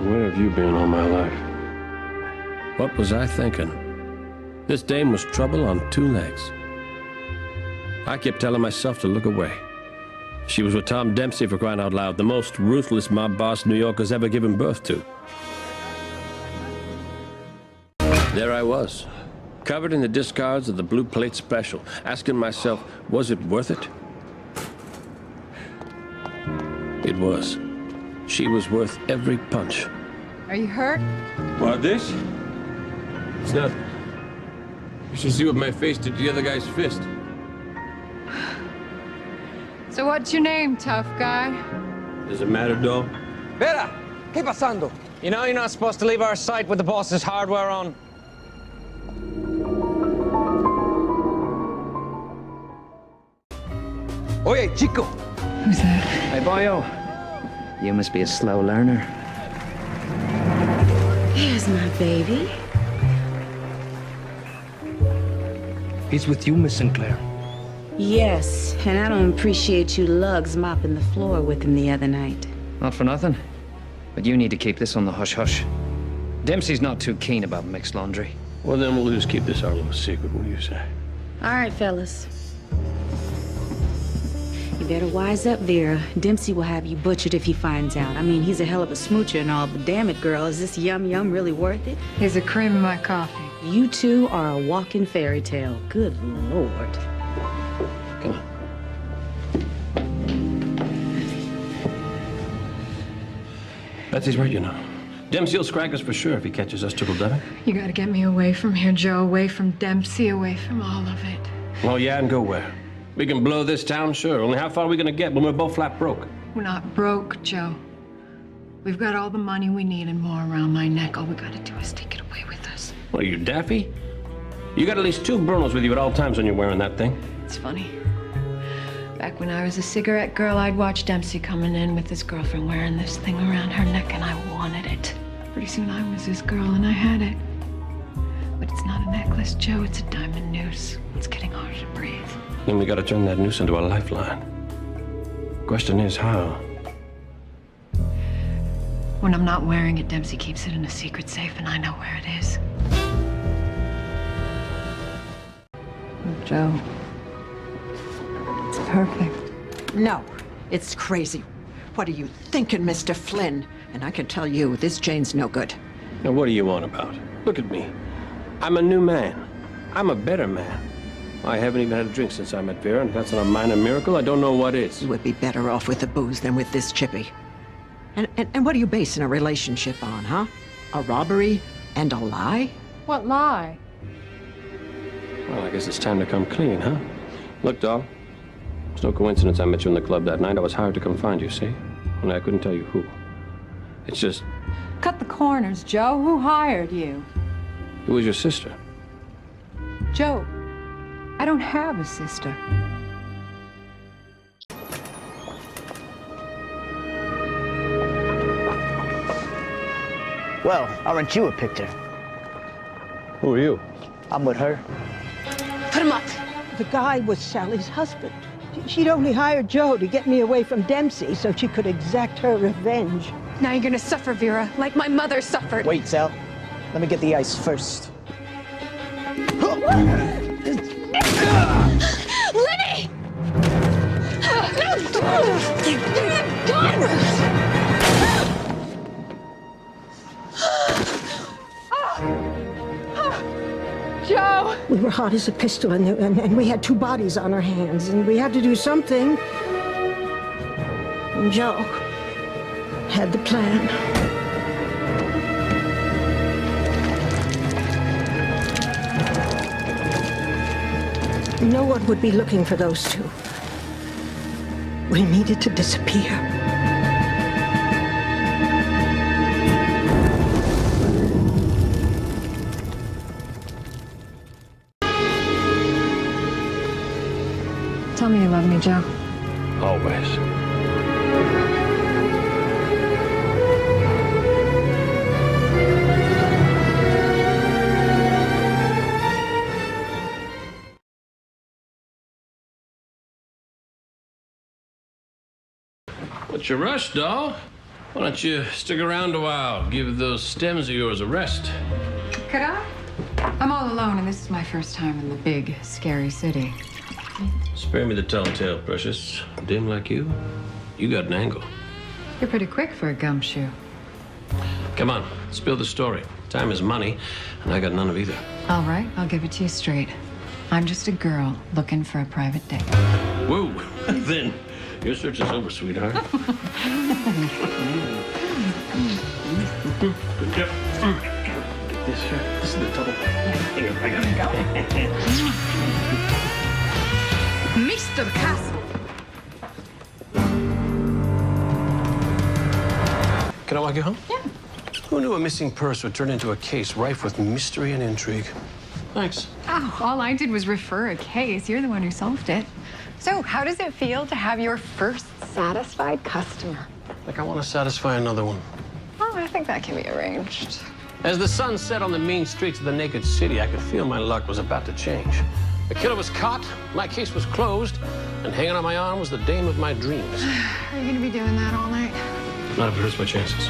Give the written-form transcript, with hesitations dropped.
Where have you been all my life? What was I thinking? This dame was trouble on two legs. I kept telling myself to look away. She was with Tom Dempsey, for crying out loud, the most ruthless mob boss New York has ever given birth to. There I was, covered in the discards of the Blue Plate Special, asking myself, was it worth it? It was. She was worth every punch. Are you hurt? What, this? It's not. You should see what my face did to the other guy's fist. So what's your name, tough guy? Does it matter, doll? Vera, ¿qué pasando? You know you're not supposed to leave our site with the boss's hardware on. Oye, chico. Who's that? Hey, boyo. You must be a slow learner. Here's my baby. He's with you, Miss Sinclair. Yes, and I don't appreciate you lugs mopping the floor with him the other night. Not for nothing. But you need to keep this on the hush-hush. Dempsey's not too keen about mixed laundry. Well, then we'll just keep this our little secret, what do you say? All right, fellas. You better wise up, Vera. Dempsey will have you butchered if he finds out. I mean, he's a hell of a smoocher and all, but damn it, girl, is this yum-yum really worth it? Here's a cream in my coffee. You two are a walking fairy tale. Good Lord. Come on. Betsy's right, you know. Dempsey'll scrag us for sure if he catches us trickle-dubbing. You gotta get me away from here, Joe. Away from Dempsey, away from all of it. Oh, yeah, and go where? We can blow this town, sure. Only how far are we gonna get when we're both flat broke? We're not broke, Joe. We've got all the money we need and more around my neck. All we gotta do is take it away with us. What are you, daffy? You got at least 2 Brunos with you at all times when you're wearing that thing. It's funny. Back when I was a cigarette girl, I'd watch Dempsey coming in with his girlfriend wearing this thing around her neck, and I wanted it. Pretty soon I was his girl, and I had it. But it's not a necklace, Joe. It's a diamond noose. It's getting harder to breathe. Then we gotta turn that noose into a lifeline. Question is, how? When I'm not wearing it, Dempsey keeps it in a secret safe, and I know where it is. Oh, Joe. It's perfect. No, it's crazy. What are you thinking, Mr. Flynn? And I can tell you, this chain's no good. Now, what do you want about? Look at me. I'm a new man. I'm a better man. I haven't even had a drink since I met Vera, and if that's not a minor miracle, I don't know what is. You would be better off with the booze than with this chippy. And what are you basing a relationship on, huh? A robbery and a lie? What lie? Well, I guess it's time to come clean, huh? Look, doll. It's no coincidence I met you in the club that night. I was hired to come find you, see? Only I couldn't tell you who. It's just... Cut the corners, Joe. Who hired you? It was your sister. Joe, I don't have a sister. Well, aren't you a picture? Who are you? I'm with her. Put him up. The guy was Sally's husband. She'd only hired Joe to get me away from Dempsey so she could exact her revenge. Now you're gonna suffer, Vera, like my mother suffered. Wait, Sal. Let me get the ice first. Lenny! Joe! We were hot as a pistol, and we had 2 bodies on our hands, and we had to do something. And Joe had the plan. No one would be looking for those 2. We needed to disappear. Tell me you love me, Joe. Always. What's your rush, doll? Why don't you stick around a while? Give those stems of yours a rest. Could I? I'm all alone, and this is my first time in the big, scary city. Spare me the telltale, precious. Dim like you got an angle. You're pretty quick for a gumshoe. Come on, spill the story. Time is money, and I got none of either. All right, I'll give it to you straight. I'm just a girl looking for a private date. Whoa, then your search is over, sweetheart. Good job. This here. This is the double. Here, I got it. Mr. Castle! Can I walk you home? Yeah. Who knew a missing purse would turn into a case rife with mystery and intrigue? Thanks. Oh, all I did was refer a case. You're the one who solved it. So, how does it feel to have your first satisfied customer? Like I want to satisfy another one. Oh, I think that can be arranged. As the sun set on the mean streets of the naked city, I could feel my luck was about to change. The killer was caught, my case was closed, and hanging on my arm was the dame of my dreams. Are you going to be doing that all night? Not if it hurts my chances.